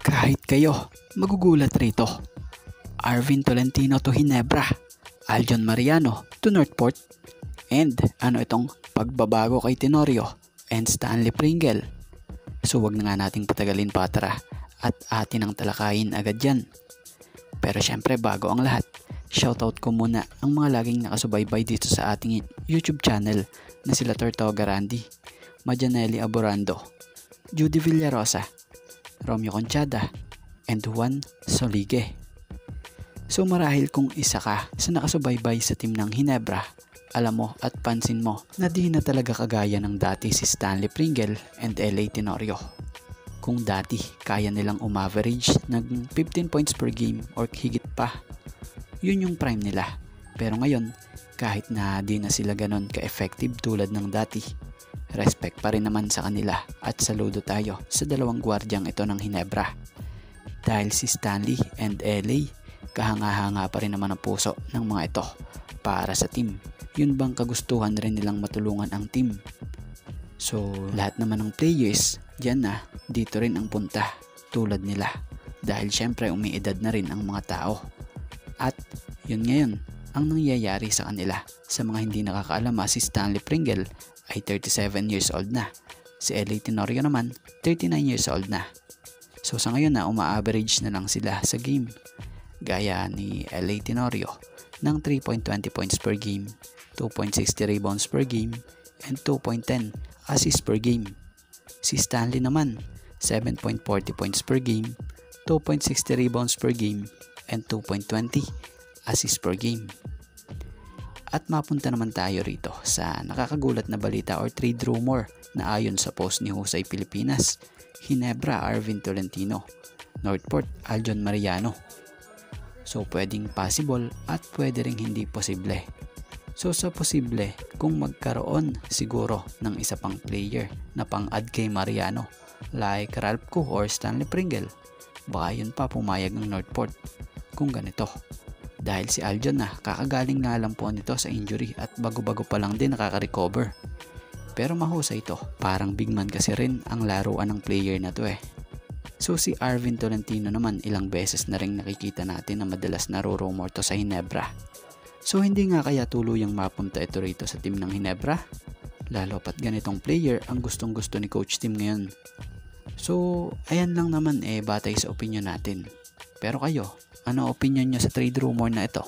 Kahit kayo, magugulat rito. Arvin Tolentino to Ginebra, Aljon Mariano to Northport, and ano itong pagbabago kay Tenorio and Stanley Pringle. So wag na nga nating patagalin pa, tara at atin ang talakayin agad yan. Pero syempre bago ang lahat, shoutout ko muna ang mga laging nakasubaybay dito sa ating YouTube channel na sila Tortuga Randy, Majanelli Aborando, Judy Villarosa, Romeo Conchada, and Juan Solige. So marahil kung isa ka sa nakasubaybay sa team ng Ginebra, alam mo at pansin mo na di na talaga kagaya ng dati si Stanley Pringle and LA Tenorio. Kung dati kaya nilang umaverage ng 15 points per game or higit pa, yun yung prime nila. Pero ngayon, kahit na di na sila ganon ka-effective tulad ng dati, respect pa rin naman sa kanila at saludo tayo sa dalawang gwardyang ito ng Ginebra. Dahil si Stanley and LA, kahanga-hanga pa rin naman ang puso ng mga ito para sa team. Yun bang kagustuhan rin nilang matulungan ang team? So lahat naman ng players, diyan na, dito rin ang punta tulad nila. Dahil syempre umiedad na rin ang mga tao. At yun ngayon ang nangyayari sa kanila. Sa mga hindi nakakaalam, si Stanley Pringle ay 37 years old na. Si LA Tenorio naman 39 years old na. So sa ngayon na uma-average na lang sila sa game. Gaya ni LA Tenorio ng 3.20 points per game, 2.60 rebounds per game, and 2.10 assists per game. Si Stanley naman 7.40 points per game, 2.60 rebounds per game, and 2.20 assists per game. At mapunta naman tayo rito sa nakakagulat na balita or trade rumor na ayon sa post ni Husay Pilipinas, Ginebra Arvin Tolentino, Northport Aljon Mariano. So pwedeng possible at pwede ring hindi posible. So sa posible, kung magkaroon siguro ng isa pang player na pang-add kay Mariano like Ralph Koo or Stanley Pringle, baka yun pa pumayag ng Northport kung ganito. Dahil si Aljon na kakagaling nga lang po nito sa injury at bago-bago pa lang din nakaka-recover. Pero mahusay ito, parang big man kasi rin ang laruan ng player na to eh. So si Arvin Tolentino naman ilang beses na rin nakikita natin na madalas narurumor to sa Ginebra. So hindi nga kaya tuluyang mapunta ito rito sa team ng Ginebra? Lalo pat ganitong player ang gustong gusto ni Coach Tim ngayon. So ayan lang naman batay sa opinion natin. Pero kayo, ano opinion nyo sa trade rumor na ito?